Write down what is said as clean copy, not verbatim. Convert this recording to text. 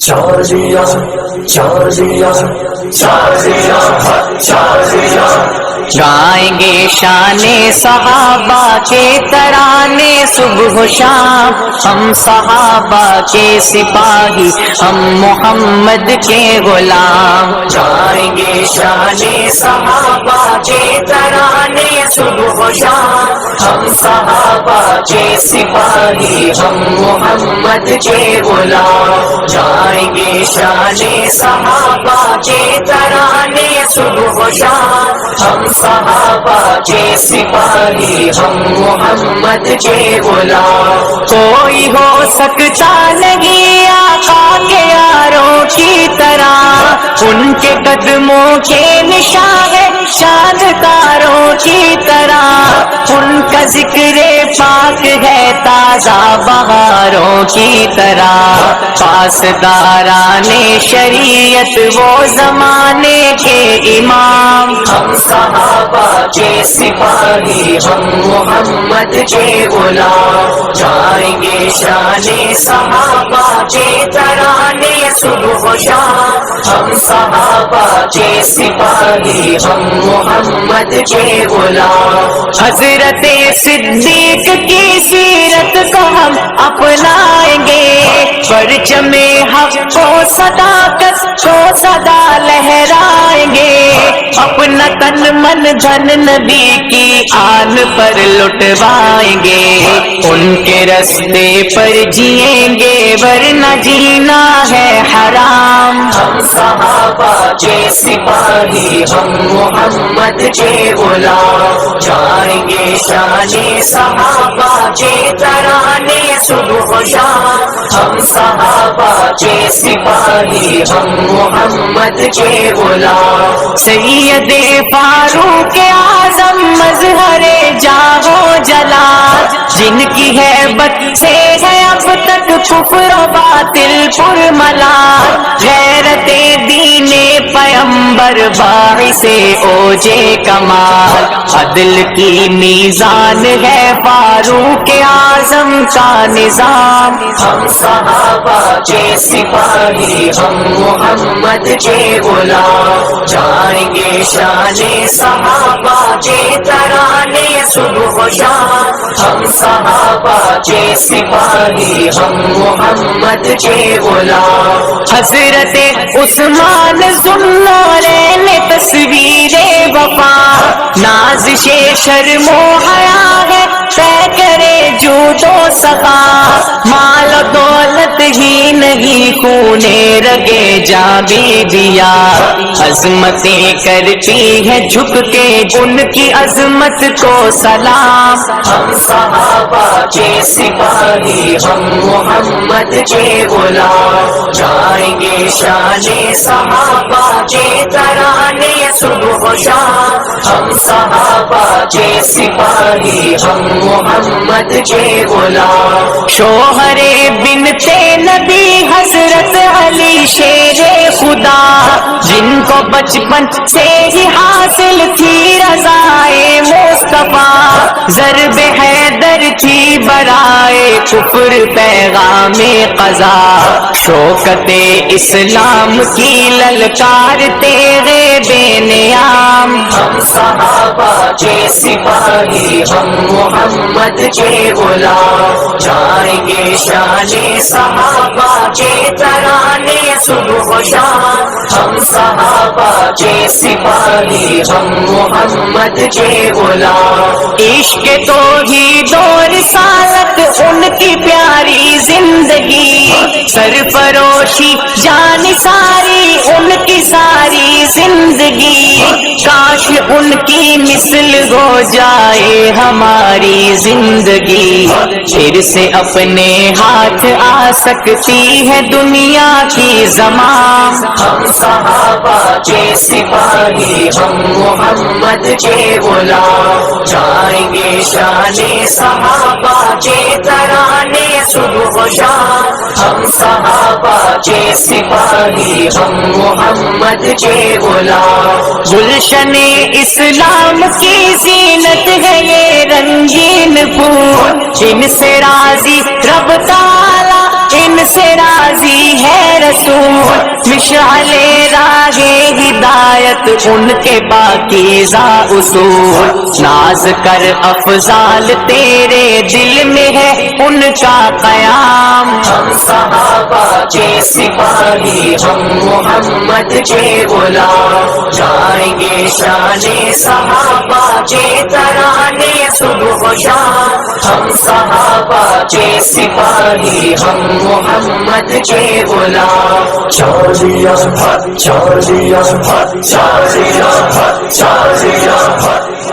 شازیہ شازیہ شازیہ شازیہ گائیں گے شان صحابہ کے ترانے صبح و شام، ہم صحابہ کے سپاہی، ہم محمد کے غلام۔ گائیں گے شان صحابہ کے ترانے صبح و شام، ہم صحابہ کے سپاہی، ہم محمد کے غلام۔ گائیں گے شان صحابہ کے ترانے صبح و شام، ہم صحابہ کے سپاہی، ہم محمد کے غلام۔ کوئی ہو سکتا نہیں آقا کے یاروں کی طرح، ان کے قدموں کے نشان ہے شانداروں کی طرح، ان کا ذکر پاک ہے تازہ بہاروں کی طرح، پاسداران شریعت وہ زمانے کے امام۔ ہم صحابہ کے سپاہی، ہم محمد کے غلام۔ گائیں گے شان صحابہ کے ترانے صبح و شام، ہم صحابہ کے سپاہی، ہم محمد کے غلام۔ حضرت صدیق کی سیرت کو ہم اپنائیں گے، پرچم حق کو صداقت کو صدا لہرائیں گے، اپنا تن من دھن نبی کی آن پر لٹوائیں گے، ان کے رستے پر جئیں گے ورنہ جینا ہے حرام۔ ہم صحابہ کے سپاہی، ہم محمد کے غلام۔ گائیں گے شان صحابہ کے ترانے صبح و شام، ہم صحابہ کے سپاہی، ہم محمد کے غلام۔ سید فاروق اعظم مظہر جاہ و جلال، جن کی ہیبت سے ہے اب تک کفر و باطل پر ملال، غیرت دین پیمبر باعث اوج کمال، عدل کی میزان ہے فاروق اعظم کا نظام۔ ہم صحابہ کے سپاہی، ہم محمد کے غلام۔ گائیں گے شان صحابہ کے ترانے صبح و شام، ہم صحابہ کے سپاہی، ہم محمد کے غلام۔ حضرت عثمان ذوالنورین تصویر وفا، نازش شرم و حیا ہے طے کرے جود و سخا، مال و دولت ہی نہیں خون رگے جاں بھی دیا، عظمتیں کرتی ہے جھک کے ان کی عظمت کو سلام۔ ہم صحابہ کے سپاہی، ہم محمد کے غلام۔ گائیں گے شان صحابہ کے ترانے صبح و شام، ہم صحابہ کے سپاہی، ہم محمد کے غلام۔ شوہر بنت نبی حضرت علی شیر خدا، جن کو بچپن سے ہی حاصل تھی رضائے مصطفیٰ، ضرب حیدر تھی برائے کفر پیغام قضا، شوکت اسلام کی للکار تیرے بے نیام۔ ہم صحابہ کے سپاہی، ہم محمد کے غلام۔ گائیں گے شان صحابہ کے ترانے صبح و شام، ہم صحابہ کے سپاہی، ہم محمد کے غلام۔ عشق توحید و رسالت ان کی پیاری زندگی، سرفروشی جان ساری ان کی ساری زندگی، کاش ان کی مثل ہو جائے ہماری زندگی، پھر سے اپنے ہاتھ آ سکتی ہے دنیا کی زمان۔ ہم صحابہ کے سپاہی، ہم محمد کے غلام۔ گائیں گے شان صحابہ کے ترانے صبح و شام، ہم صحابہ کے سپاہی، ہم محمد کے غلام۔ گلشن اسلام کی زینت ہے یہ رنگین پھول، جن سے راضی رب تعالی ان سے راضی ہے رسول مشعلے راہ ہدایت ان کے پاکیزہ اصول ناز کر افضال تیرے دل میں ہے ان کا قیام ہم صحابہ کے سپاہی ہم محمد کے غلام جائیں گے شان صحابہ کے ترانے صبح و شام ہم صحابہ کے سپاہی ہم محمد کے غلام چالیاں چالیاں چالیاں چالیاں